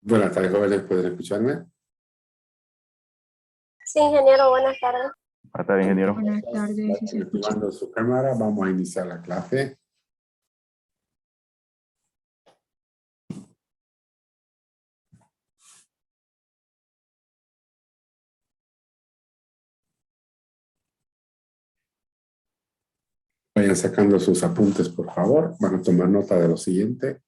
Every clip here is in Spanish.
Buenas tardes, jóvenes. ¿Pueden escucharme? Sí, ingeniero, buenas tardes. Buenas tardes, ingeniero. Buenas tardes, sí se escucha. Activando su cámara, vamos a iniciar la clase. Vayan sacando sus apuntes, por favor. Van a tomar nota de lo siguiente.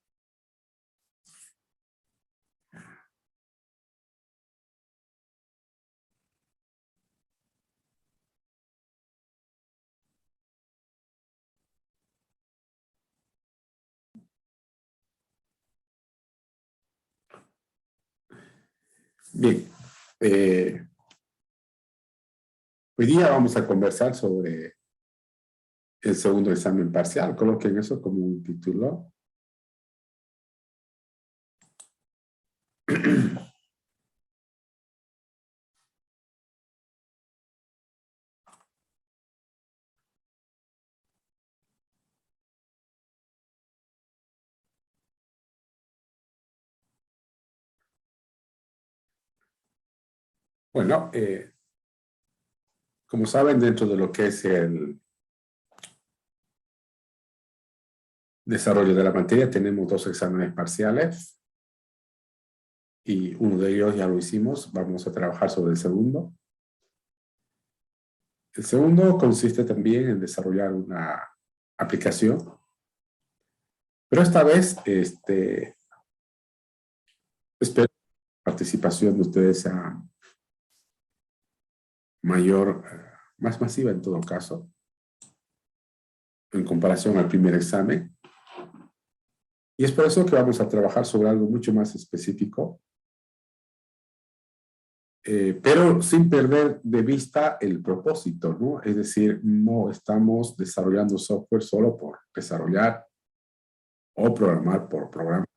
Bien. Hoy día vamos a conversar sobre el segundo examen parcial. Coloquen eso como un título. Bueno, como saben, dentro de lo que es el desarrollo de la materia, tenemos dos exámenes parciales. Y uno de ellos ya lo hicimos. Vamos a trabajar sobre el segundo. El segundo consiste también en desarrollar una aplicación. Pero esta vez, espero que la participación de ustedes sea mayor, más masiva en todo caso, en comparación al primer examen. Y es por eso que vamos a trabajar sobre algo mucho más específico, pero sin perder de vista el propósito, ¿no? Es decir, no estamos desarrollando software solo por desarrollar o programar por programar.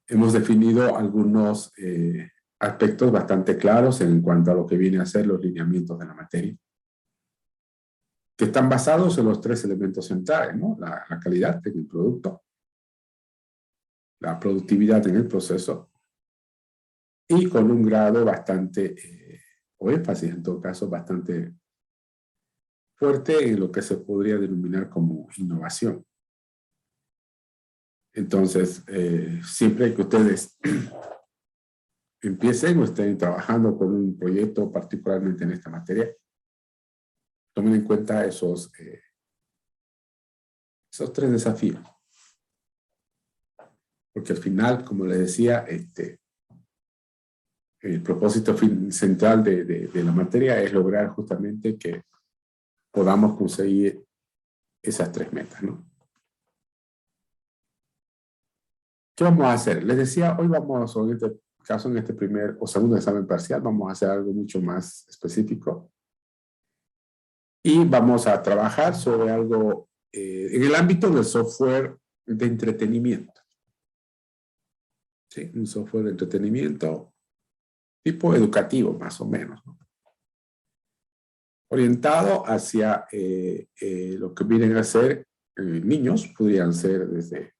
Hemos definido algunos aspectos bastante claros en cuanto a lo que viene a ser los lineamientos de la materia, que están basados en los tres elementos centrales, ¿no? La calidad en el producto, la productividad en el proceso, y con un grado bastante, o énfasis en todo caso, bastante fuerte en lo que se podría denominar como innovación. Entonces, siempre que ustedes empiecen o estén trabajando con un proyecto particularmente en esta materia, tomen en cuenta esos tres desafíos. Porque al final, como les decía, el propósito central de la materia es lograr justamente que podamos conseguir esas tres metas, ¿no? ¿Qué vamos a hacer? Les decía, hoy vamos, en este caso, en este primer o segundo examen parcial, vamos a hacer algo mucho más específico. Y vamos a trabajar sobre algo en el ámbito del software de entretenimiento. ¿Sí? Un software de entretenimiento tipo educativo, más o menos, ¿no? Orientado hacia lo que vienen a ser niños, podrían ser desde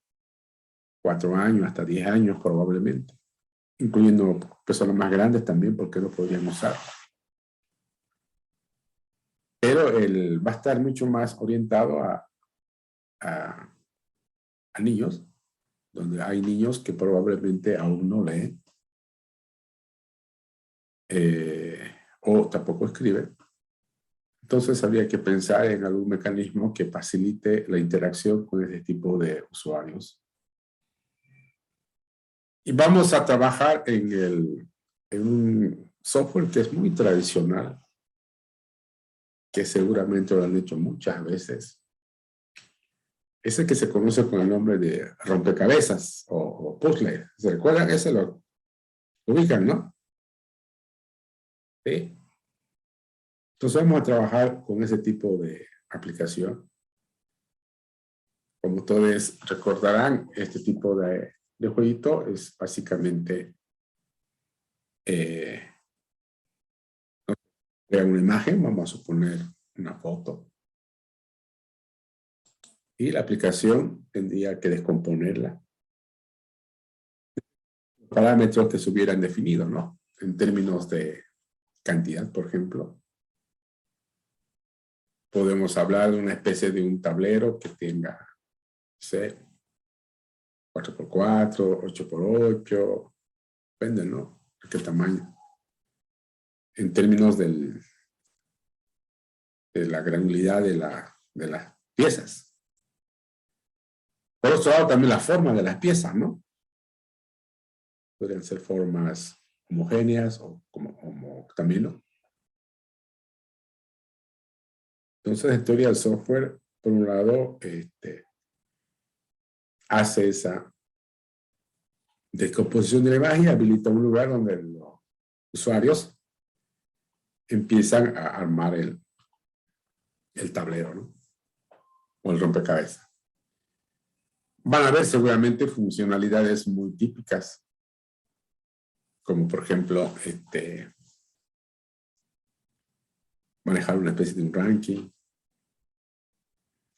4 años hasta 10 años probablemente, incluyendo personas más grandes también, porque lo podrían usar. Pero va a estar mucho más orientado a niños, donde hay niños que probablemente aún no leen o tampoco escriben. Entonces habría que pensar en algún mecanismo que facilite la interacción con este tipo de usuarios. Y vamos a trabajar en un software que es muy tradicional, que seguramente lo han hecho muchas veces. Ese que se conoce con el nombre de rompecabezas o puzzle. ¿Se recuerdan? Ese lo ubican, ¿no? Sí. Entonces vamos a trabajar con ese tipo de aplicación. Como ustedes recordarán, este tipo de jueguito es básicamente crear una imagen, vamos a suponer una foto. Y la aplicación tendría que descomponerla parámetros que se hubieran definido, ¿no? En términos de cantidad, por ejemplo. Podemos hablar de una especie de un tablero que tenga, no sé, 4x4, 8x8, depende, ¿no? ¿De qué tamaño? En términos de la granularidad de las piezas. Por otro lado, también la forma de las piezas, ¿no? Podrían ser formas homogéneas o como también, ¿no? Entonces, en teoría del software, por un lado, hace esa descomposición de la imagen y habilita un lugar donde los usuarios empiezan a armar el tablero, ¿no? O el rompecabezas. Van a haber seguramente funcionalidades muy típicas, como por ejemplo, manejar una especie de un ranking,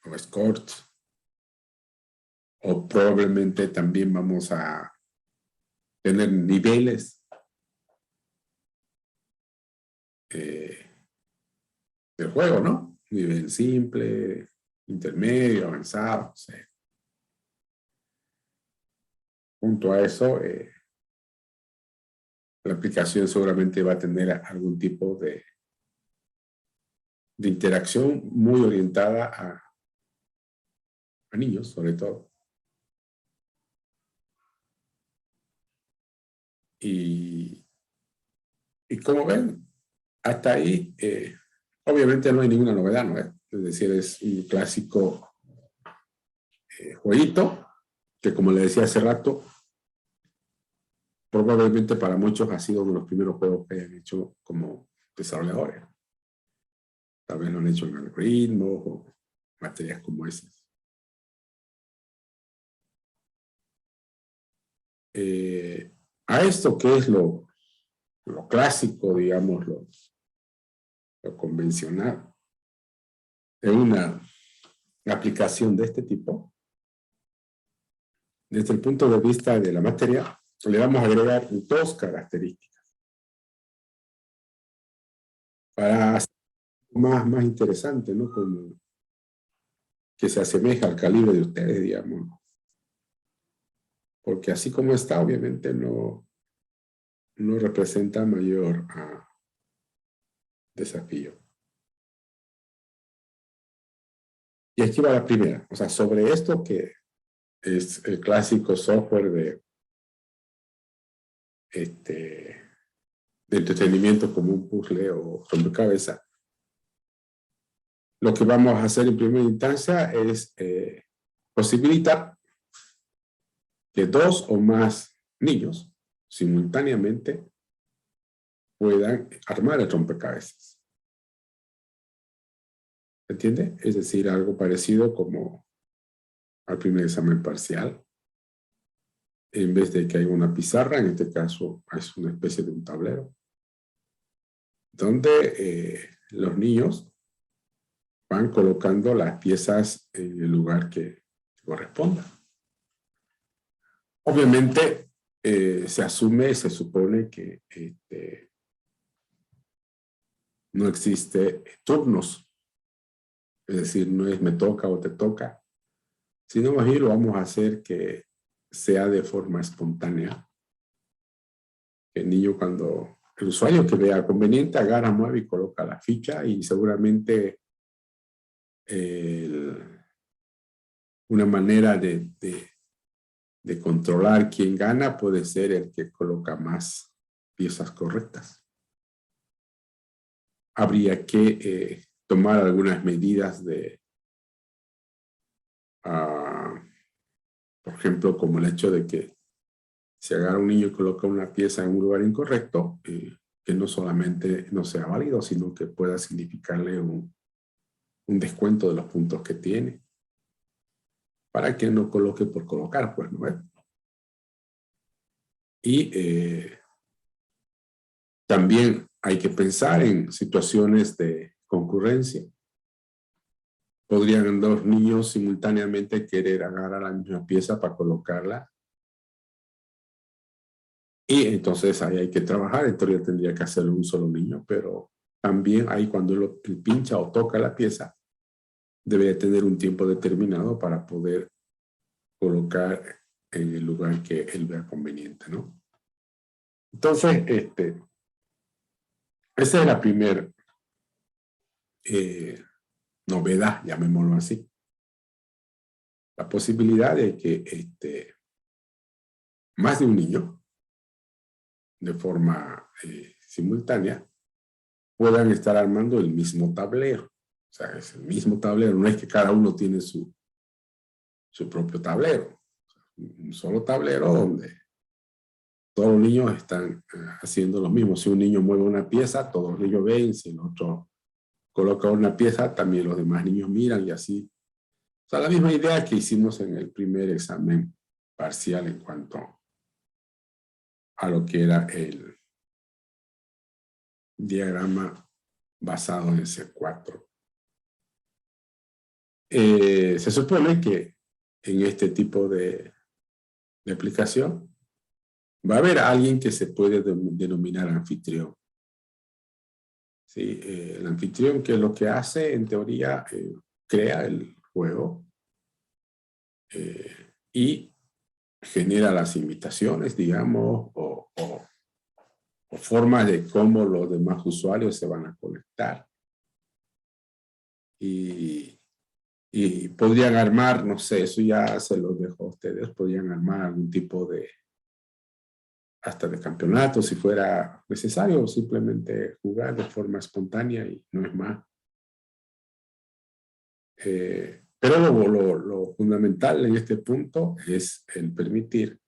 o scores, o probablemente también vamos a tener niveles del juego, ¿no? Nivel simple, intermedio, avanzado, no sé. Junto a eso, la aplicación seguramente va a tener algún tipo de interacción muy orientada a niños, sobre todo. Y como ven, hasta ahí, obviamente no hay ninguna novedad, ¿no? Es decir, es un clásico jueguito, que como le decía hace rato, probablemente para muchos ha sido uno de los primeros juegos que hayan hecho como desarrolladores. Tal vez lo han hecho en algoritmos o materias como esas. A esto, ¿qué es lo clásico, digamos, lo convencional de una aplicación de este tipo? Desde el punto de vista de la materia, le vamos a agregar dos características para hacer más interesante, ¿no? Como que se asemeja al calibre de ustedes, digamos. Porque así como está, obviamente no representa mayor desafío. Y aquí va la primera. O sea, sobre esto que es el clásico software de entretenimiento como un puzzle o rompecabezas, lo que vamos a hacer en primera instancia es posibilitar que dos o más niños simultáneamente puedan armar el rompecabezas. ¿Entiende? Es decir, algo parecido como al primer examen parcial. En vez de que haya una pizarra, en este caso es una especie de un tablero, donde los niños van colocando las piezas en el lugar que corresponda. Obviamente se supone que no existe turnos, es decir, no es me toca o te toca, sino más bien lo vamos a hacer que sea de forma espontánea. El niño el usuario que vea conveniente agarra, mueve y coloca la ficha y seguramente una manera de controlar quién gana puede ser el que coloca más piezas correctas. Habría que tomar algunas medidas por ejemplo, como el hecho de que si agarra un niño y coloca una pieza en un lugar incorrecto, que no solamente no sea válido, sino que pueda significarle un descuento de los puntos que tiene, para que no coloque por colocar, pues, ¿no? Y también hay que pensar en situaciones de concurrencia. Podrían dos niños simultáneamente querer agarrar la misma pieza para colocarla Y entonces ahí hay que trabajar. En teoría tendría que hacerlo un solo niño, pero también ahí cuando él pincha o toca la pieza, debería tener un tiempo determinado para poder colocar en el lugar que él vea conveniente, ¿no? Entonces, esa es la primera novedad, llamémoslo así. La posibilidad de que más de un niño, de forma simultánea, puedan estar armando el mismo tablero. O sea, es el mismo tablero, no es que cada uno tiene su propio tablero. Un solo tablero donde todos los niños están haciendo lo mismo. Si un niño mueve una pieza, todos los niños ven. Si el otro coloca una pieza, también los demás niños miran y así. O sea, la misma idea que hicimos en el primer examen parcial en cuanto a lo que era el diagrama basado en C4. Se supone que en este tipo de aplicación va a haber alguien que se puede denominar anfitrión. ¿Sí? El anfitrión, que es lo que hace, en teoría, crea el juego y genera las invitaciones, digamos, o formas de cómo los demás usuarios se van a conectar. Y podrían armar, no sé, eso ya se los dejo a ustedes, podrían armar algún tipo de, hasta de campeonato, si fuera necesario, o simplemente jugar de forma espontánea y no es más. Pero lo fundamental en este punto es el permitir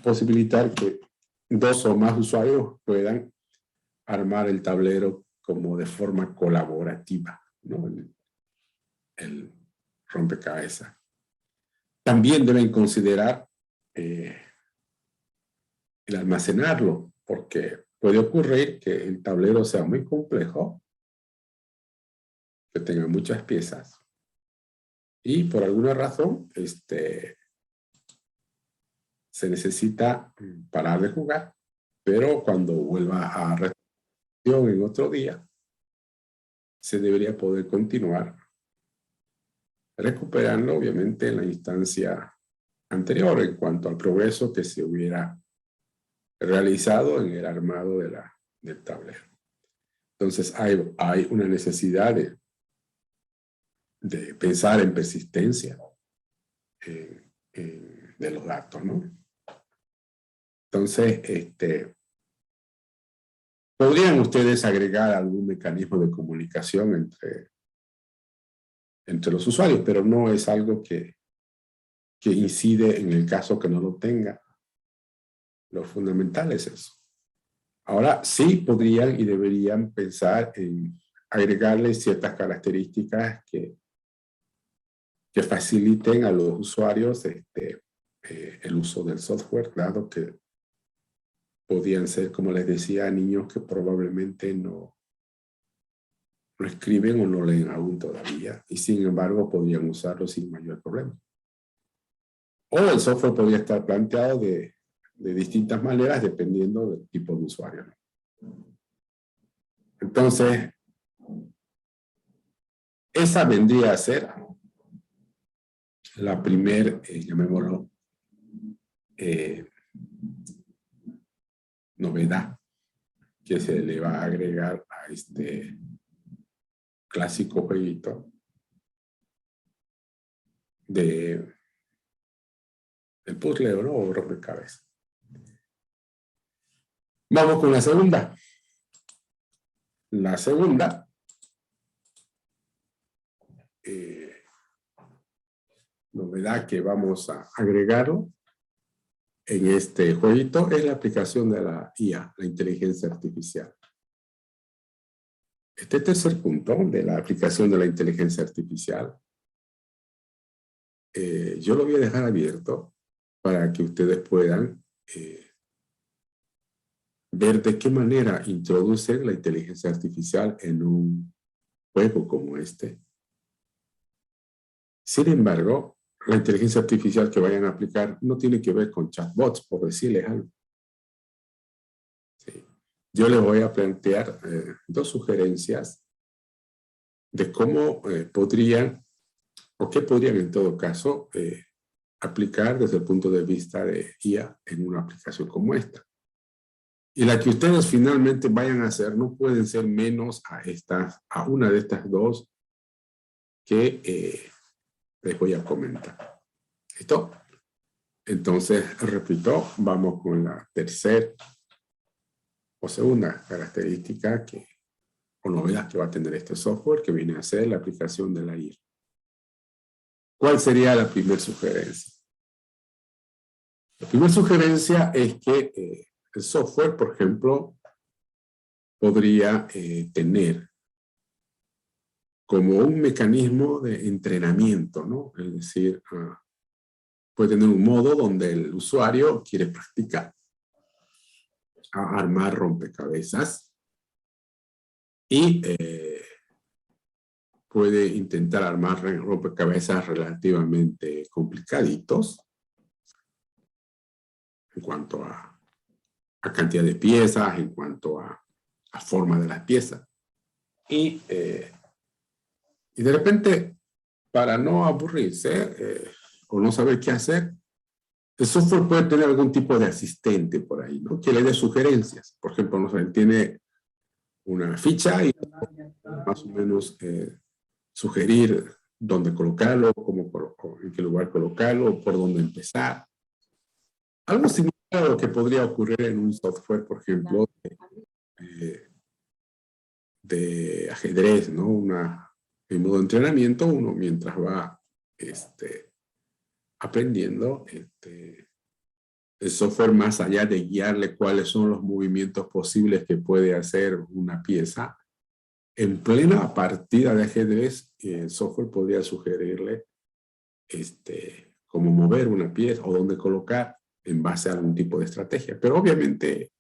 posibilitar que dos o más usuarios puedan armar el tablero como de forma colaborativa, ¿no? El rompecabezas. También deben considerar el almacenarlo, porque puede ocurrir que el tablero sea muy complejo, que tenga muchas piezas, y por alguna razón se necesita parar de jugar, pero cuando vuelva a reacción en otro día, se debería poder continuar recuperando, obviamente, en la instancia anterior en cuanto al progreso que se hubiera realizado en el armado del tablero. Entonces, hay una necesidad de pensar en persistencia de los datos, ¿no? Entonces, ¿podrían ustedes agregar algún mecanismo de comunicación entre los usuarios? Pero no es algo que incide en el caso que no lo tenga. Lo fundamental es eso. Ahora, sí podrían y deberían pensar en agregarle ciertas características que faciliten a los usuarios el uso del software, dado que podían ser, como les decía, niños que probablemente no escriben o no leen aún todavía, y sin embargo podían usarlo sin mayor problema. O el software podría estar planteado de distintas maneras dependiendo del tipo de usuario, ¿no? Entonces, esa vendría a ser la primer, llamémoslo, novedad que se le va a agregar a este clásico jueguito del puzzle, ¿no? O rompecabezas. Vamos con la segunda. La segunda novedad que vamos a agregarlo en este jueguito es la aplicación de la IA, la inteligencia artificial. Este tercer punto de la aplicación de la inteligencia artificial, yo lo voy a dejar abierto para que ustedes puedan ver de qué manera introducen la inteligencia artificial en un juego como este. Sin embargo, la inteligencia artificial que vayan a aplicar no tiene que ver con chatbots, por decirles algo. Sí. Yo les voy a plantear dos sugerencias de cómo podrían, o qué podrían en todo caso, aplicar desde el punto de vista de IA en una aplicación como esta. Y la que ustedes finalmente vayan a hacer no pueden ser menos a una de estas dos que les voy a comentar. ¿Listo? Entonces, repito, vamos con la tercera o segunda característica o novedad que va a tener este software, que viene a ser la aplicación de la IA. ¿Cuál sería la primera sugerencia? La primera sugerencia es que el software, por ejemplo, podría tener como un mecanismo de entrenamiento, ¿no? Es decir, puede tener un modo donde el usuario quiere practicar a armar rompecabezas y puede intentar armar rompecabezas relativamente complicaditos en cuanto a cantidad de piezas, en cuanto a forma de las piezas. Y de repente, para no aburrirse o no saber qué hacer, el software puede tener algún tipo de asistente por ahí, ¿no? Que le dé sugerencias. Por ejemplo, no sé, tiene una ficha y más o menos sugerir dónde colocarlo, en qué lugar colocarlo, por dónde empezar. Algo similar a lo que podría ocurrir en un software, por ejemplo, de ajedrez, ¿no? En modo de entrenamiento, uno mientras va aprendiendo, el software, más allá de guiarle cuáles son los movimientos posibles que puede hacer una pieza, en plena partida de ajedrez, el software podría sugerirle cómo mover una pieza o dónde colocar en base a algún tipo de estrategia. Pero obviamente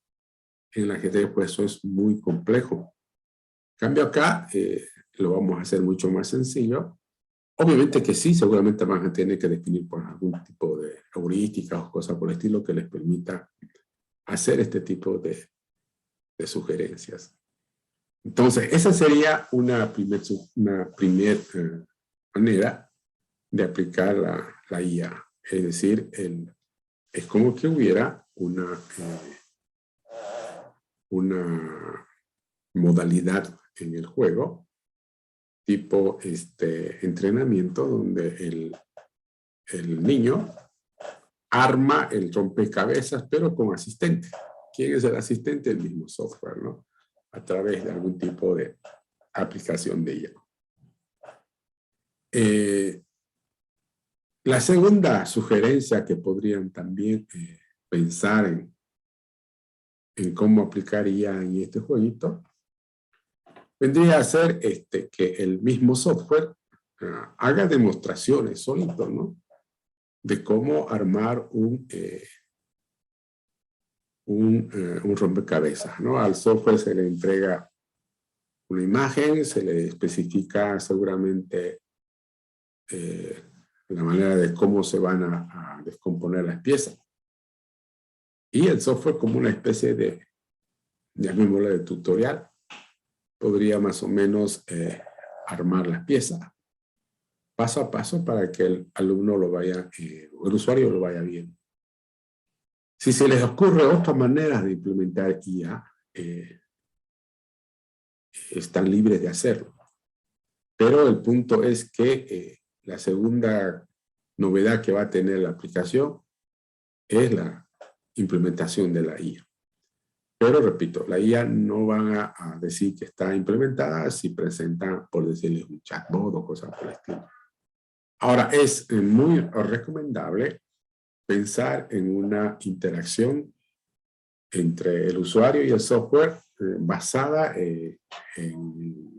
en el ajedrez pues eso es muy complejo. En cambio acá lo vamos a hacer mucho más sencillo. Obviamente que sí, seguramente van a tener que definir por algún tipo de heurísticas o cosas por el estilo que les permita hacer este tipo de sugerencias. Entonces, esa sería una primer manera de aplicar la IA. Es decir, es como que hubiera una modalidad en el juego tipo entrenamiento donde el niño arma el rompecabezas pero con asistente. ¿Quién es el asistente? El mismo software, ¿no? A través de algún tipo de aplicación de ella. La segunda sugerencia que podrían también pensar en cómo aplicar IA en este jueguito vendría a ser que el mismo software haga demostraciones solito, ¿no? De cómo armar un rompecabezas, ¿no? Al software se le entrega una imagen, se le especifica seguramente la manera de cómo se van a descomponer las piezas. Y el software, como una especie de, llamémosle, de tutorial, podría más o menos armar las piezas paso a paso para que el alumno lo vaya, o el usuario lo vaya viendo. Si se les ocurre otras maneras de implementar IA, están libres de hacerlo. Pero el punto es que la segunda novedad que va a tener la aplicación es la implementación de la IA. Pero repito, la IA no van a decir que está implementada si presentan, por decirles, un chatbot o cosas por el estilo. Ahora, es muy recomendable pensar en una interacción entre el usuario y el software basada en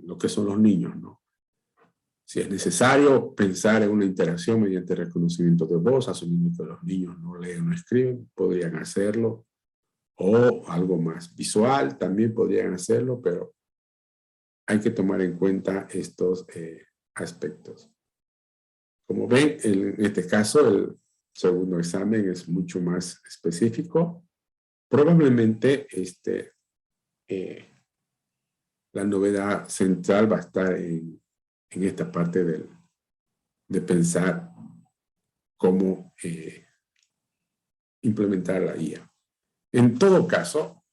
lo que son los niños, ¿no? Si es necesario pensar en una interacción mediante reconocimiento de voz, asumiendo que los niños no leen o no escriben, podrían hacerlo. O algo más visual, también podrían hacerlo, pero hay que tomar en cuenta estos aspectos. Como ven, en este caso, el segundo examen es mucho más específico. Probablemente la novedad central va a estar en esta parte de pensar cómo implementar la IA. En todo caso,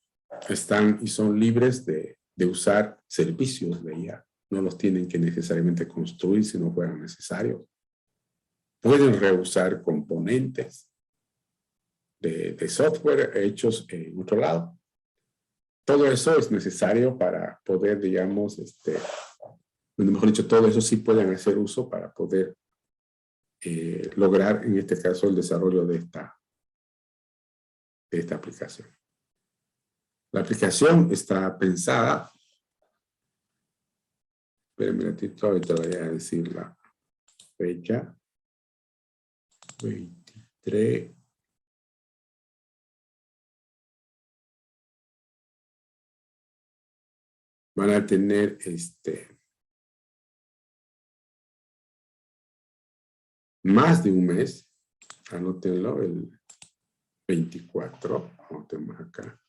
están y son libres de usar servicios de IA. No los tienen que necesariamente construir si no fueran necesarios. Pueden reusar componentes de software hechos en otro lado. Todo eso es necesario para poder, digamos, mejor dicho, todo eso sí pueden hacer uso para poder lograr, en este caso, el desarrollo de esta aplicación. La aplicación está pensada, espérenme un ratito, ahorita voy a decir la fecha, 23. Van a tener más de un mes, anótenlo, el 24, anotemos acá,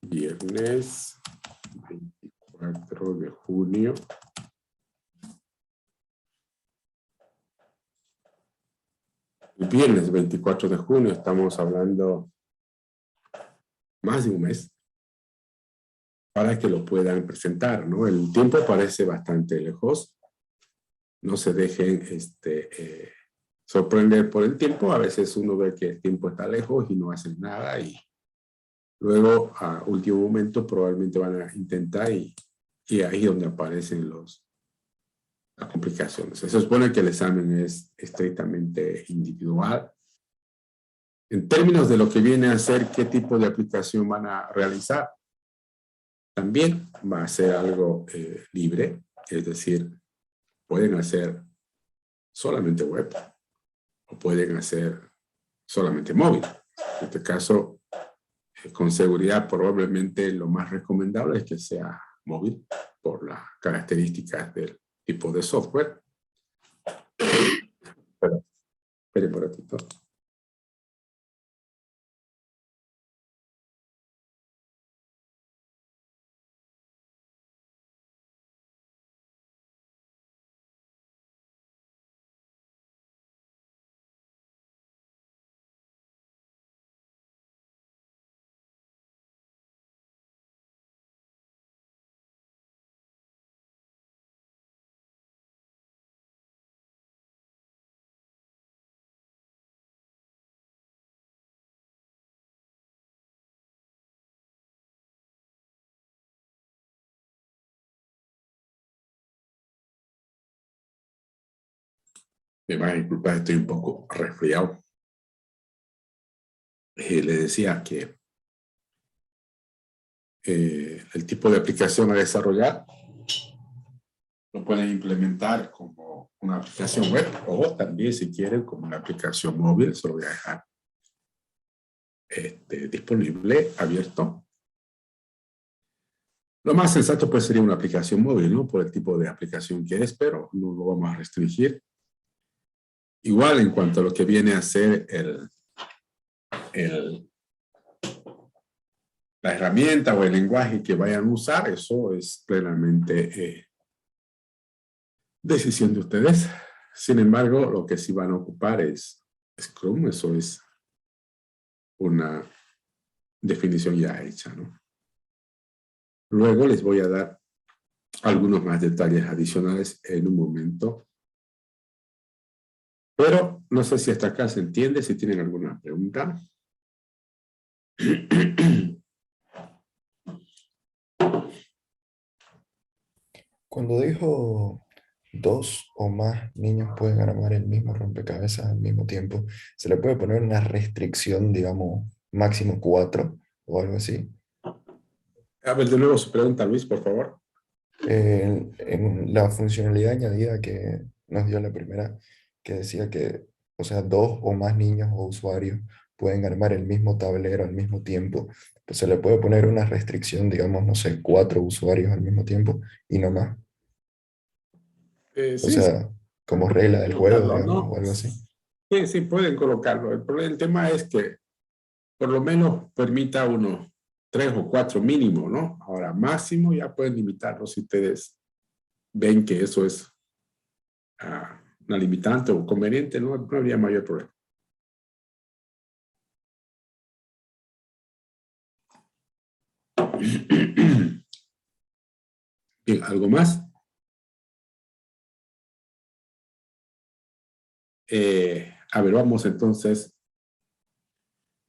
viernes 24 de junio. El viernes 24 de junio estamos hablando más de un mes para que lo puedan presentar, ¿no? El tiempo parece bastante lejos. No se dejen sorprender por el tiempo. A veces uno ve que el tiempo está lejos y no hacen nada y luego a último momento probablemente van a intentar y ahí es donde aparecen las complicaciones. Se supone que el examen es estrictamente individual. En términos de lo que viene a ser qué tipo de aplicación van a realizar, también va a ser algo libre, es decir, pueden hacer solamente web o pueden hacer solamente móvil. En este caso, con seguridad, probablemente lo más recomendable es que sea móvil por las características del tipo de software. Pero, esperen un ratito. Me van a disculpar, estoy un poco resfriado. Le decía que el tipo de aplicación a desarrollar lo pueden implementar como una aplicación web o también si quieren como una aplicación móvil. Se lo voy a dejar disponible, abierto. Lo más sensato pues sería una aplicación móvil, ¿no? Por el tipo de aplicación que es, pero no lo vamos a restringir. Igual en cuanto a lo que viene a ser la herramienta o el lenguaje que vayan a usar, eso es plenamente decisión de ustedes. Sin embargo, lo que sí van a ocupar es Scrum, eso es una definición ya hecha, ¿no? Luego les voy a dar algunos más detalles adicionales en un momento. Pero no sé si hasta acá se entiende, si tienen alguna pregunta. Cuando dijo 2 o más niños pueden armar el mismo rompecabezas al mismo tiempo, ¿se le puede poner una restricción, digamos, máximo 4 o algo así? A ver, de nuevo su pregunta, Luis, por favor. En la funcionalidad añadida que nos dio la primera, que decía que, o sea, 2 o más niños o usuarios pueden armar el mismo tablero al mismo tiempo, pues se le puede poner una restricción, digamos, no sé, 4 usuarios al mismo tiempo y no más. O Sí, sea, como regla del juego, colocarlo, digamos, ¿no? o algo así. Sí, sí, pueden colocarlo. El tema es que por lo menos permita unos 3 o 4 mínimo, ¿no? Ahora, máximo ya pueden limitarlo si ustedes ven que eso es una limitante o conveniente, no habría mayor problema. Bien, ¿algo más? A ver, vamos entonces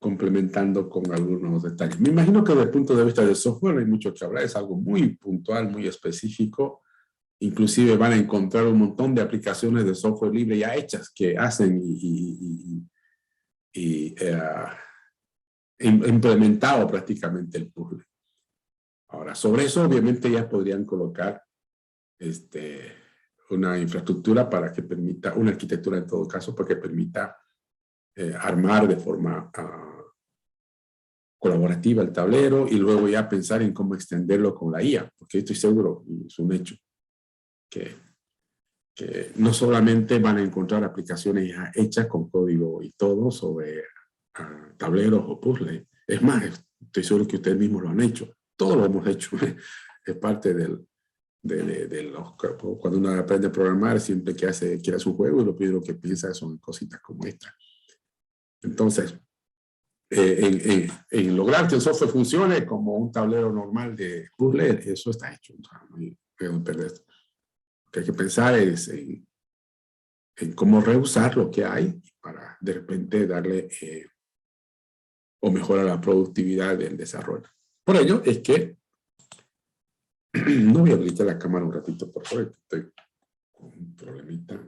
complementando con algunos detalles. Me imagino que desde el punto de vista del software no hay mucho que hablar, es algo muy puntual, muy específico. Inclusive van a encontrar un montón de aplicaciones de software libre ya hechas que hacen implementado prácticamente el puzzle. Ahora, sobre eso obviamente ya podrían colocar una infraestructura para que permita, una arquitectura en todo caso, para que permita armar de forma colaborativa el tablero y luego ya pensar en cómo extenderlo con la IA, porque estoy seguro, y es un hecho, que no solamente van a encontrar aplicaciones ya hechas con código y todo sobre tableros o puzzles. Es más, estoy seguro que ustedes mismos lo han hecho. Todos lo hemos hecho. Es parte de los... Cuando uno aprende a programar, siempre que hace un juego y lo primero que piensa son cositas como esta. Entonces, en lograr que el software funcione como un tablero normal de puzzle, eso está hecho. O sea, no hay que perder esto. Lo que hay que pensar es en cómo reusar lo que hay para de repente darle o mejorar la productividad del desarrollo. Por ello es que no voy a habilitar la cámara un ratito, por favor, estoy con un problemita.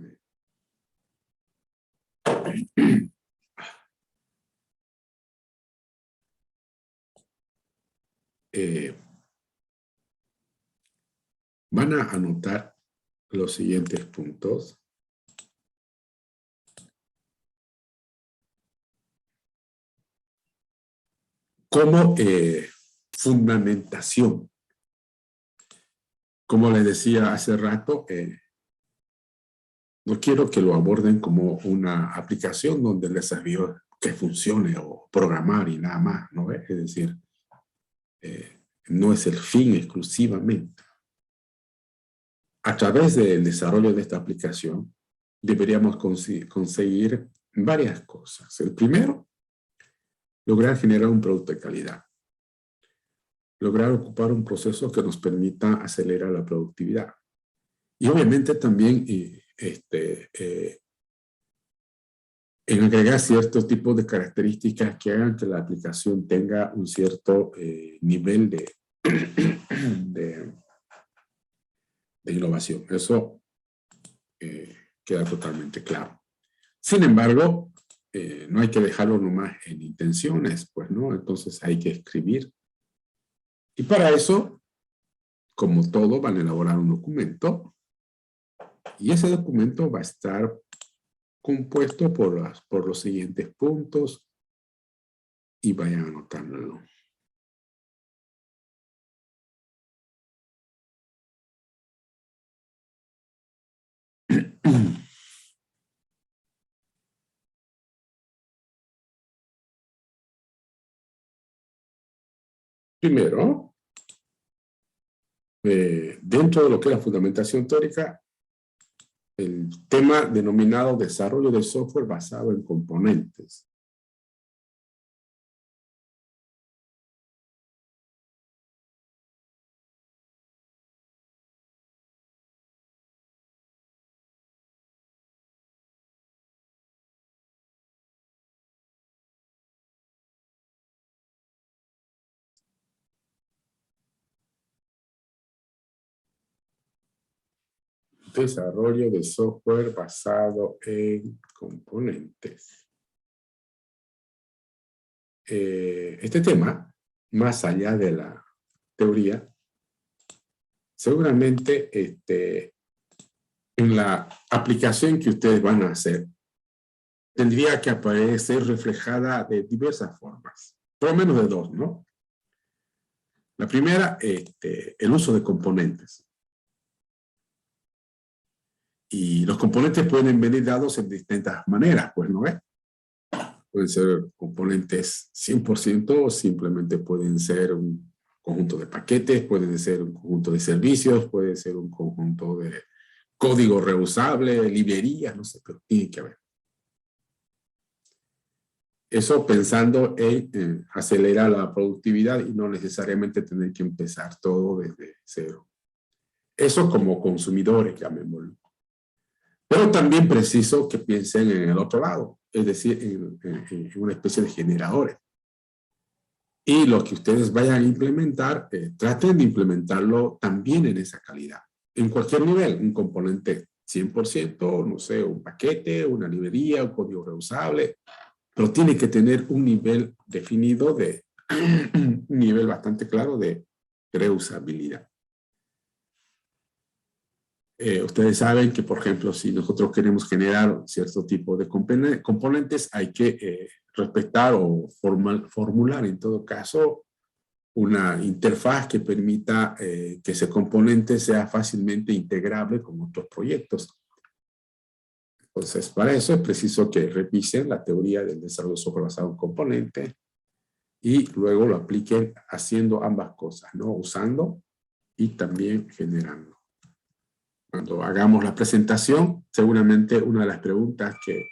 Van a anotar los siguientes puntos. Como fundamentación. Como les decía hace rato, no quiero que lo aborden como una aplicación donde les desafío que funcione o programar y nada más, ¿no? Es decir, no es el fin exclusivamente. A través del desarrollo de esta aplicación, deberíamos conseguir varias cosas. El primero, lograr generar un producto de calidad. Lograr ocupar un proceso que nos permita acelerar la productividad. Y obviamente también en agregar ciertos tipos de características que hagan que la aplicación tenga un cierto nivel de innovación. Eso queda totalmente claro. Sin embargo, no hay que dejarlo nomás en intenciones, pues, ¿no? Entonces hay que escribir. Y para eso, como todo, van a elaborar un documento. Y ese documento va a estar compuesto por los siguientes puntos y vayan anotándolo. Primero, dentro de lo que es la fundamentación teórica, el tema denominado desarrollo de software basado en componentes. Desarrollo de software basado en componentes. Este tema, más allá de la teoría, seguramente en la aplicación que ustedes van a hacer, tendría que aparecer reflejada de diversas formas, por lo menos de dos, ¿no? La primera, el uso de componentes. Y los componentes pueden venir dados en distintas maneras, pues, ¿no ves? Pueden ser componentes 100% o simplemente pueden ser un conjunto de paquetes, pueden ser un conjunto de servicios, puede ser un conjunto de código reusable, librerías, no sé, pero tiene que haber. Eso pensando en acelerar la productividad y no necesariamente tener que empezar todo desde cero. Eso como consumidores, llamémoslo. Pero también preciso que piensen en el otro lado, es decir, en una especie de generadores. Y lo que ustedes vayan a implementar, traten de implementarlo también en esa calidad. En cualquier nivel, un componente 100%, no sé, un paquete, una librería, un código reusable, pero tiene que tener un nivel definido de, un nivel bastante claro de reusabilidad. Ustedes saben que, por ejemplo, si nosotros queremos generar cierto tipo de componentes, hay que respetar o formular en todo caso una interfaz que permita que ese componente sea fácilmente integrable con otros proyectos. Entonces, para eso es preciso que revisen la teoría del desarrollo de software basado en componentes y luego lo apliquen haciendo ambas cosas, ¿no? Usando y también generando. Cuando hagamos la presentación, seguramente una de las preguntas que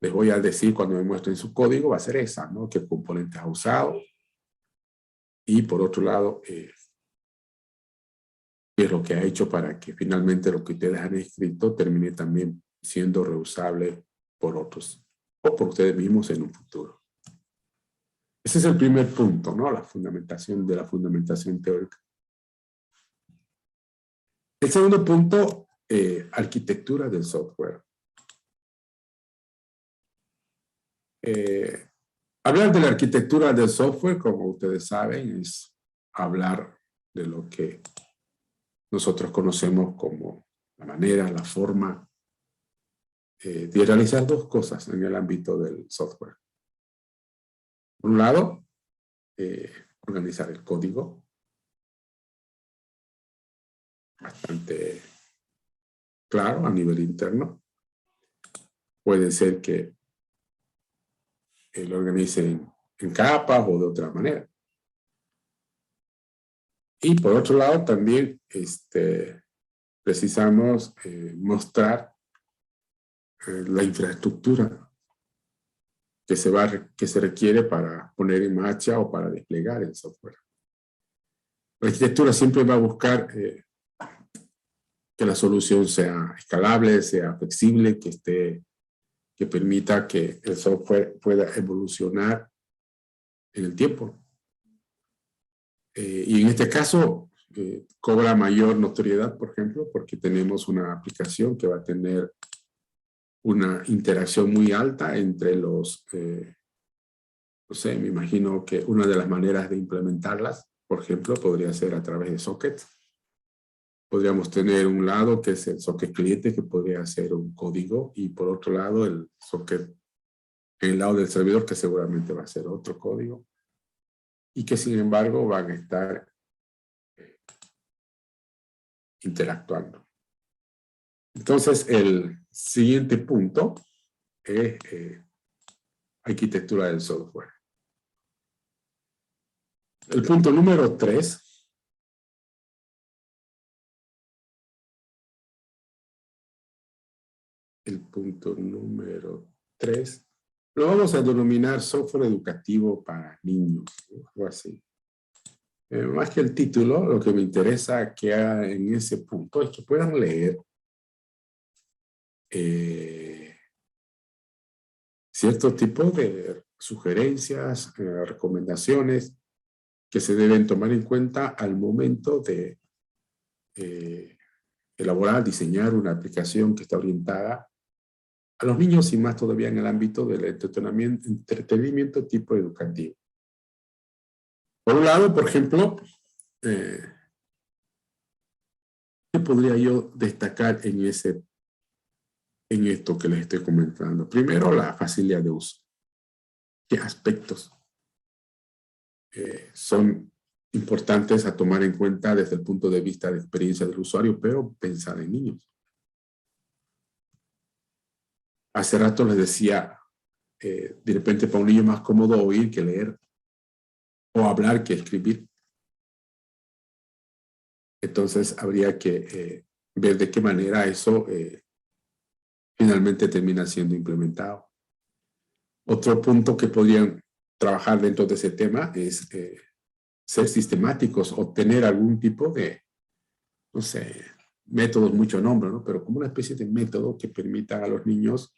les voy a decir cuando me muestren su código va a ser esa, ¿no? ¿Qué componentes ha usado? Y por otro lado, ¿qué es lo que ha hecho para que finalmente lo que ustedes han escrito termine también siendo reusable por otros o por ustedes mismos en un futuro? Ese es el primer punto, ¿no? La fundamentación de la fundamentación teórica. El segundo punto, arquitectura del software. Hablar de la arquitectura del software, como ustedes saben, es hablar de lo que nosotros conocemos como la manera, la forma de realizar dos cosas en el ámbito del software. Por un lado, organizar el código, bastante claro a nivel interno. Puede ser que lo organicen en capas o de otra manera. Y por otro lado, también precisamos mostrar la infraestructura que se requiere para poner en marcha o para desplegar el software. La arquitectura siempre va a buscar que la solución sea escalable, sea flexible, que permita que el software pueda evolucionar en el tiempo. Y en este caso, cobra mayor notoriedad, por ejemplo, porque tenemos una aplicación que va a tener una interacción muy alta entre los, no sé, me imagino que una de las maneras de implementarlas, por ejemplo, podría ser a través de sockets. Podríamos tener un lado que es el socket cliente, que podría ser un código, y por otro lado el socket en el lado del servidor, que seguramente va a ser otro código, y que sin embargo van a estar interactuando. Entonces, el siguiente punto es arquitectura del software. El punto número 3 lo vamos a denominar software educativo para niños, algo así. Más que el título, lo que me interesa que hagan en ese punto es que puedan leer cierto tipo de sugerencias, recomendaciones que se deben tomar en cuenta al momento de elaborar, diseñar una aplicación que está orientada a los niños y más todavía en el ámbito del entretenimiento tipo educativo. Por un lado, por ejemplo, ¿qué podría yo destacar en esto que les estoy comentando? Primero, la facilidad de uso. ¿Qué aspectos son importantes a tomar en cuenta desde el punto de vista de experiencia del usuario, pero pensar en niños? Hace rato les decía, de repente para un niño es más cómodo oír que leer, o hablar que escribir. Entonces habría que ver de qué manera eso finalmente termina siendo implementado. Otro punto que podrían trabajar dentro de ese tema es ser sistemáticos o tener algún tipo de, no sé, métodos, mucho nombre, ¿no? Pero como una especie de método que permita a los niños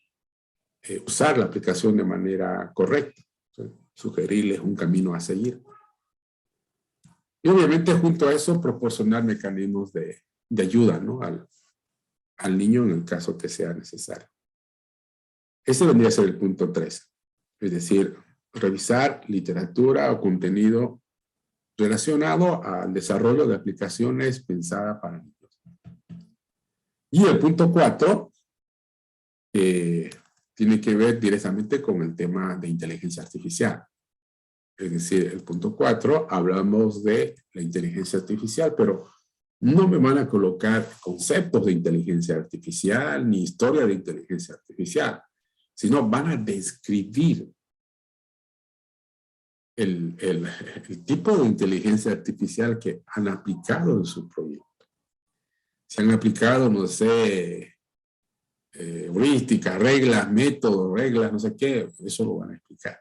usar la aplicación de manera correcta, o sea, sugerirles un camino a seguir. Y obviamente junto a eso proporcionar mecanismos de ayuda, ¿no? al niño en el caso que sea necesario. Ese vendría a ser el punto 3, es decir, revisar literatura o contenido relacionado al desarrollo de aplicaciones pensadas para niños. Y el punto 4 tiene que ver directamente con el tema de inteligencia artificial. Es decir, el punto 4, hablamos de la inteligencia artificial, pero no me van a colocar conceptos de inteligencia artificial ni historia de inteligencia artificial, sino van a describir el tipo de inteligencia artificial que han aplicado en su proyecto. Si han aplicado, no sé, heurística, reglas, métodos, reglas, no sé qué, eso lo van a explicar.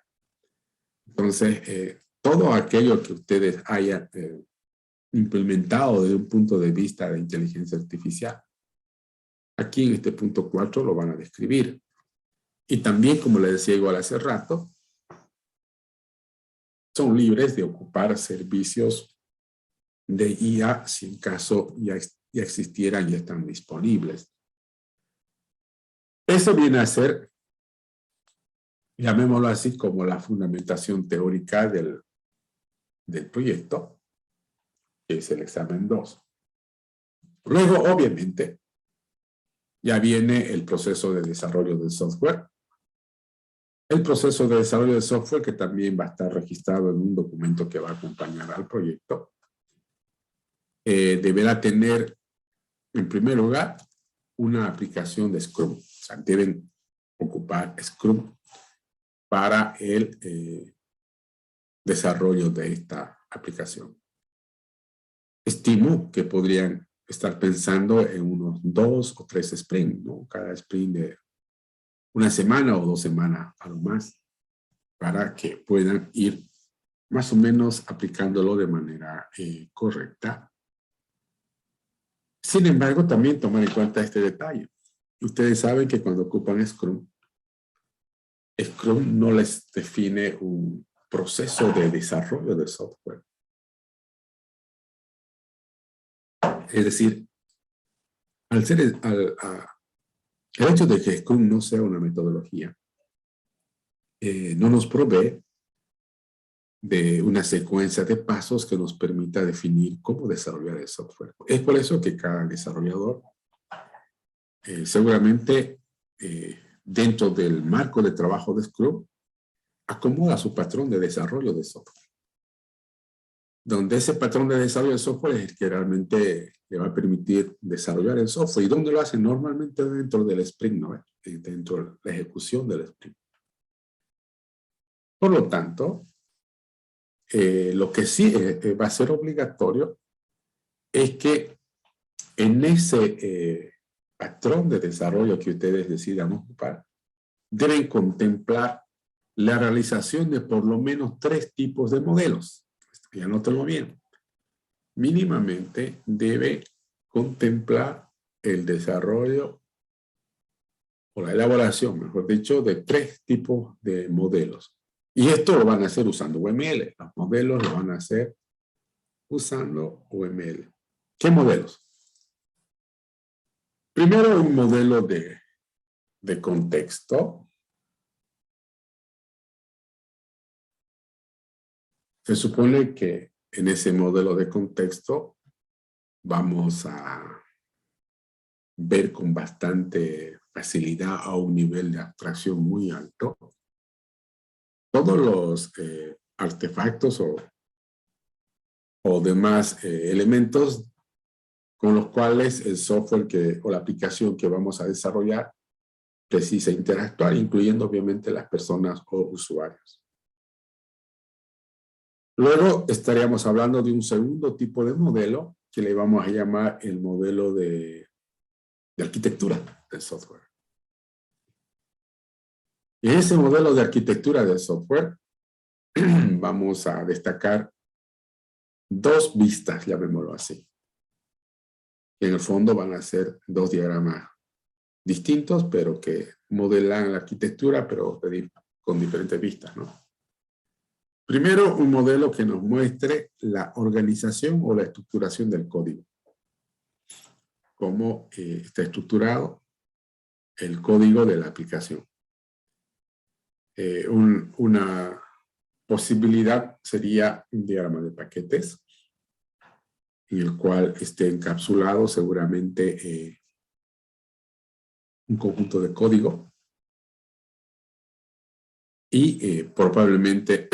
Entonces, todo aquello que ustedes hayan implementado desde un punto de vista de inteligencia artificial, aquí en este punto 4 lo van a describir. Y también, como les decía igual hace rato, son libres de ocupar servicios de IA si en caso ya existieran y están disponibles. Eso viene a ser, llamémoslo así, como la fundamentación teórica del proyecto, que es el examen 2. Luego, obviamente, ya viene el proceso de desarrollo del software. El proceso de desarrollo del software, que también va a estar registrado en un documento que va a acompañar al proyecto, deberá tener, en primer lugar, una aplicación de Scrum. O sea, deben ocupar Scrum para el desarrollo de esta aplicación. Estimo que podrían estar pensando en unos 2 o 3 sprints, ¿no? Cada sprint de una semana o 2 semanas a lo más, para que puedan ir más o menos aplicándolo de manera correcta. Sin embargo, también tomar en cuenta este detalle. Ustedes saben que cuando ocupan Scrum no les define un proceso de desarrollo de software. Es decir, el hecho de que Scrum no sea una metodología no nos provee de una secuencia de pasos que nos permita definir cómo desarrollar el software. Es por eso que cada desarrollador seguramente dentro del marco de trabajo de Scrum acomoda su patrón de desarrollo de software. Donde ese patrón de desarrollo de software es el que realmente le va a permitir desarrollar el software. ¿Y dónde lo hace? Normalmente dentro del sprint, ¿no? Dentro de la ejecución del sprint. Por lo tanto, lo que sí va a ser obligatorio es que en ese patrón de desarrollo que ustedes decidan ocupar, deben contemplar la realización de por lo menos 3 tipos de modelos. Y anótenlo bien. Mínimamente debe contemplar el desarrollo o la elaboración, mejor dicho, de 3 tipos de modelos. Y esto lo van a hacer usando UML. Los modelos lo van a hacer usando UML. ¿Qué modelos? Primero, un modelo de contexto. Se supone que en ese modelo de contexto vamos a ver con bastante facilidad a un nivel de abstracción muy alto todos los artefactos o demás elementos con los cuales el software o la aplicación que vamos a desarrollar precisa interactuar, incluyendo obviamente las personas o usuarios. Luego estaríamos hablando de un segundo tipo de modelo que le vamos a llamar el modelo de arquitectura del software. Y en ese modelo de arquitectura del software vamos a destacar dos vistas, llamémoslo así. En el fondo van a ser dos diagramas distintos, pero que modelan la arquitectura, pero con diferentes vistas, ¿no? Primero, un modelo que nos muestre la organización o la estructuración del código. Cómo está estructurado el código de la aplicación. Una posibilidad sería un diagrama de paquetes, en el cual esté encapsulado seguramente un conjunto de código y probablemente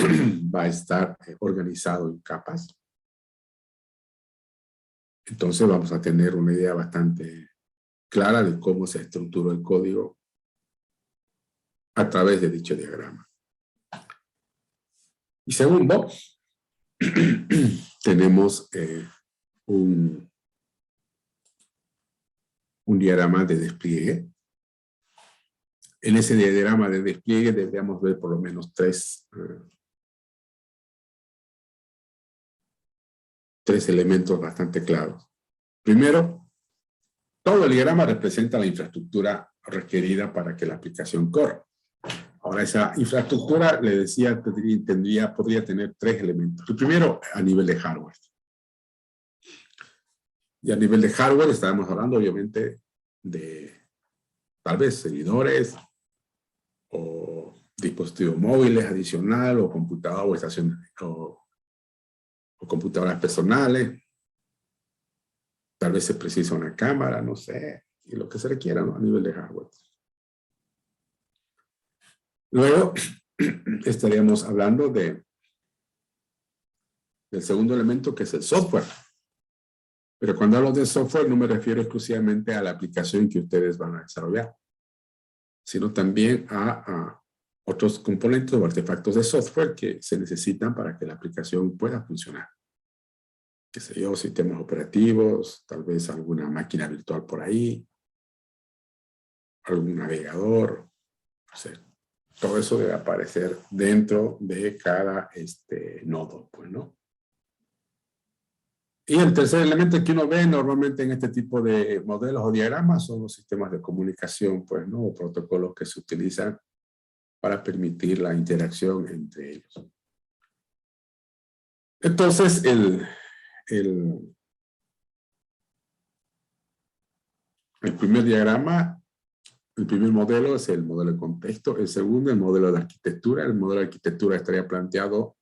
va a estar organizado en capas. Entonces vamos a tener una idea bastante clara de cómo se estructuró el código a través de dicho diagrama. Y segundo, tenemos un diagrama de despliegue. En ese diagrama de despliegue deberíamos ver por lo menos tres elementos bastante claros. Primero, todo el diagrama representa la infraestructura requerida para que la aplicación corra. Ahora, esa infraestructura, le decía, podría tener tres elementos. El primero, a nivel de hardware. Y a nivel de hardware estábamos hablando, obviamente, de tal vez servidores o dispositivos móviles adicional o computadoras o computadoras personales. Tal vez se precisa una cámara, no sé, y lo que se requiera, ¿no? A nivel de hardware. Luego estaríamos hablando del segundo elemento, que es el software. Pero cuando hablo de software no me refiero exclusivamente a la aplicación que ustedes van a desarrollar, sino también a otros componentes o artefactos de software que se necesitan para que la aplicación pueda funcionar. Qué sé yo, sistemas operativos, tal vez alguna máquina virtual por ahí, algún navegador, no sé. Todo eso debe aparecer dentro de cada nodo, pues, ¿no? Y el tercer elemento que uno ve normalmente en este tipo de modelos o diagramas son los sistemas de comunicación, pues, ¿no? O protocolos que se utilizan para permitir la interacción entre ellos. Entonces, el primer diagrama, el primer modelo es el modelo de contexto. El segundo, el modelo de arquitectura. El modelo de arquitectura estaría planteado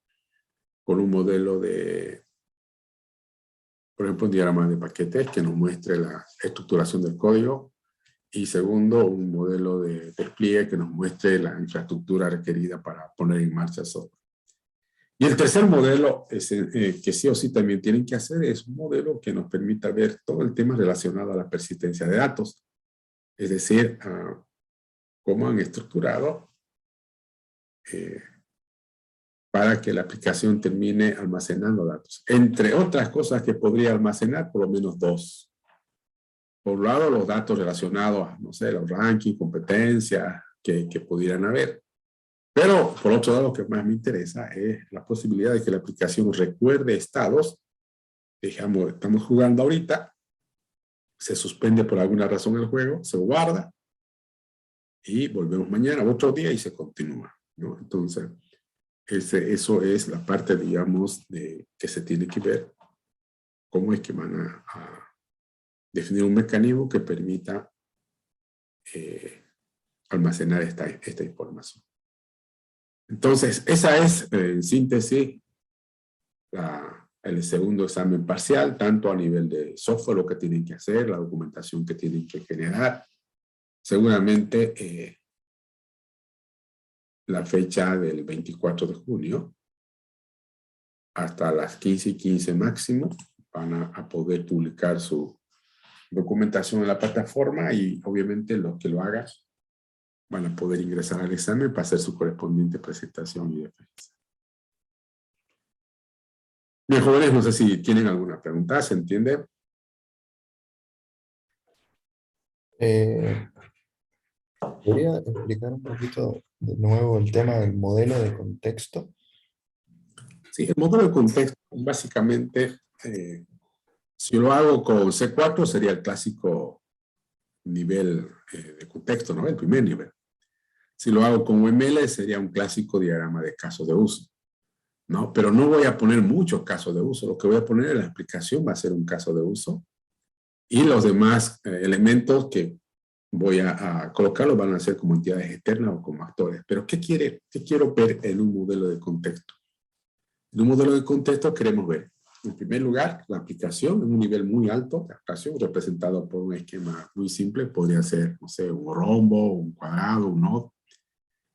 con un modelo de, por ejemplo, un diagrama de paquetes que nos muestre la estructuración del código. Y segundo, un modelo de despliegue que nos muestre la infraestructura requerida para poner en marcha el software. Y el tercer modelo, que sí o sí también tienen que hacer, es un modelo que nos permita ver todo el tema relacionado a la persistencia de datos. Es decir, cómo han estructurado para que la aplicación termine almacenando datos. Entre otras cosas que podría almacenar, por lo menos dos. Por un lado, los datos relacionados a, no sé, los rankings, competencias que pudieran haber. Pero, por otro lado, lo que más me interesa es la posibilidad de que la aplicación recuerde estados. Digamos, estamos jugando ahorita, se suspende por alguna razón el juego, se guarda, y volvemos mañana, otro día, y se continúa, ¿no? Entonces, eso es la parte, digamos, que se tiene que ver cómo es que van a definir un mecanismo que permita almacenar esta información. Entonces, esa es, en síntesis, el segundo examen parcial, tanto a nivel de software, lo que tienen que hacer, la documentación que tienen que generar. Seguramente la fecha del 24 de junio, hasta las 15:15 máximo, van a poder publicar su documentación en la plataforma y obviamente los que lo hagan van a poder ingresar al examen para hacer su correspondiente presentación y defensa. Bien, jóvenes, no sé si tienen alguna pregunta, ¿se entiende? ¿Podría explicar un poquito de nuevo el tema del modelo de contexto? Sí, el modelo de contexto, básicamente, si lo hago con C4 sería el clásico nivel de contexto, ¿no? El primer nivel. Si lo hago con UML sería un clásico diagrama de casos de uso, ¿no? Pero no voy a poner muchos casos de uso. Lo que voy a poner en la explicación va a ser un caso de uso y los demás elementos que voy a colocarlos van a ser como entidades externas o como actores. Pero ¿qué quiero ver en un modelo de contexto? En un modelo de contexto queremos ver, en primer lugar, la aplicación en un nivel muy alto de abstracción, representado por un esquema muy simple, podría ser, no sé, un rombo, un cuadrado, un nodo.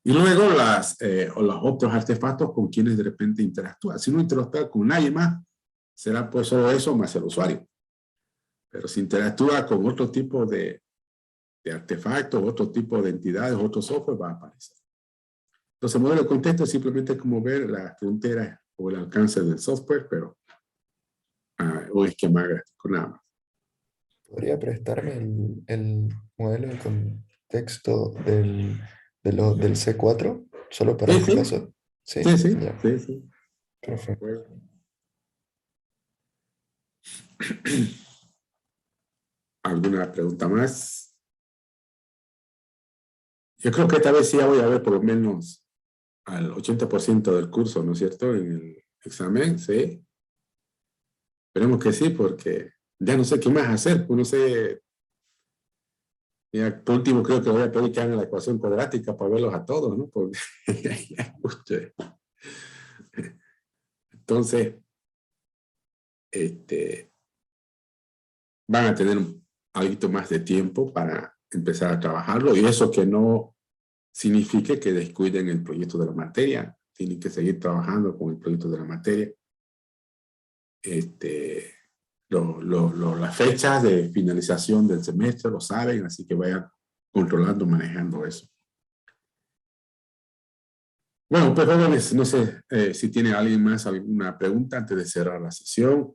Y luego los otros artefactos con quienes de repente interactúa. Si no interactúa con nadie más, será pues solo eso más el usuario. Pero si interactúa con otro tipo de artefactos, otro tipo de entidades, otro software, va a aparecer. Entonces, el modelo de contexto es simplemente como ver las fronteras o el alcance del software, pero un esquema gráfico, nada más. ¿Podría prestarme el modelo de contexto del C4? Solo para Sí, este sí, caso. Sí, sí, sí, ya, sí, sí. perfecto. ¿Alguna pregunta más? Yo creo que esta vez sí ya voy a ver por lo menos al 80% del curso, ¿no es cierto? En el examen, sí. Esperemos que sí, porque ya no sé qué más hacer. Pues no sé, ya por último creo que voy a pedir que hagan la ecuación cuadrática para verlos a todos, ¿no? Porque entonces, van a tener algo más de tiempo para empezar a trabajarlo, y eso que no signifique que descuiden el proyecto de la materia. Tienen que seguir trabajando con el proyecto de la materia. Las fechas de finalización del semestre lo saben, así que vayan controlando, manejando eso. Bueno, pues jóvenes, no sé si tiene alguien más alguna pregunta antes de cerrar la sesión.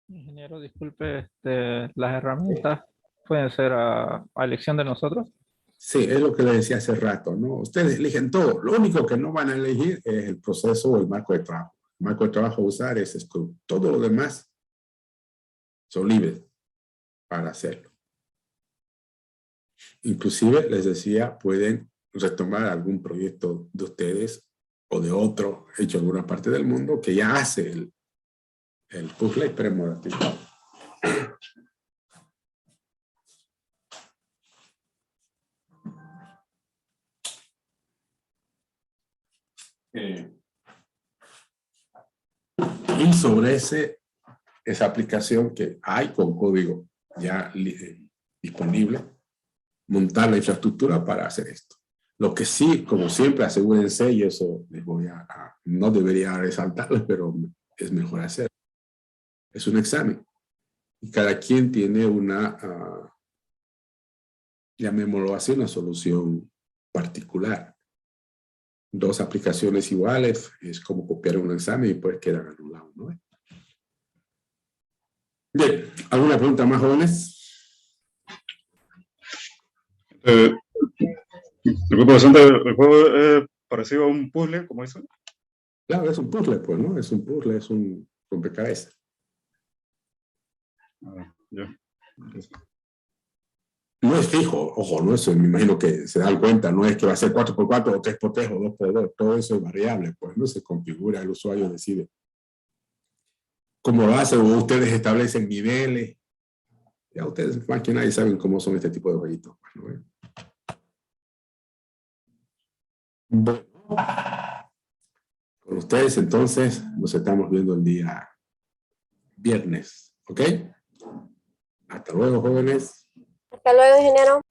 Ingeniero, disculpe, las herramientas pueden ser a elección de nosotros. Sí, es lo que le decía hace rato, ¿no? Ustedes eligen todo. Lo único que no van a elegir es el proceso o el marco de trabajo. El marco de trabajo a usar es Scrum. Todo lo demás son libres para hacerlo. Inclusive, les decía, pueden retomar algún proyecto de ustedes o de otro hecho en alguna parte del mundo que ya hace el puzzle premorativo. Y sobre esa aplicación que hay con código ya disponible, montar la infraestructura para hacer esto. Lo que sí, como siempre, asegúrense, y eso les voy no debería resaltarles, pero es mejor hacer. Es un examen. Y cada quien tiene llamémoslo así, una solución particular. Dos aplicaciones iguales es como copiar un examen y pues quedan anulados, ¿no? Bien, ¿alguna pregunta más, jóvenes? Disculpe, bastante, el juego es parecido a un puzzle, como dice. Claro, es un puzzle, pues, ¿no? Es un puzzle, es un rompecabezas. Ya. No es fijo, ojo, no eso, me imagino que se dan cuenta, no es que va a ser 4x4 o 3x3 o 2x2, todo eso es variable, pues no se configura, el usuario decide cómo lo hace, o ustedes establecen niveles, ya ustedes más que nadie saben cómo son este tipo de jueguitos. Bueno, con ustedes entonces nos estamos viendo el día viernes, ¿ok? Hasta luego, jóvenes. Hasta luego, ingeniero.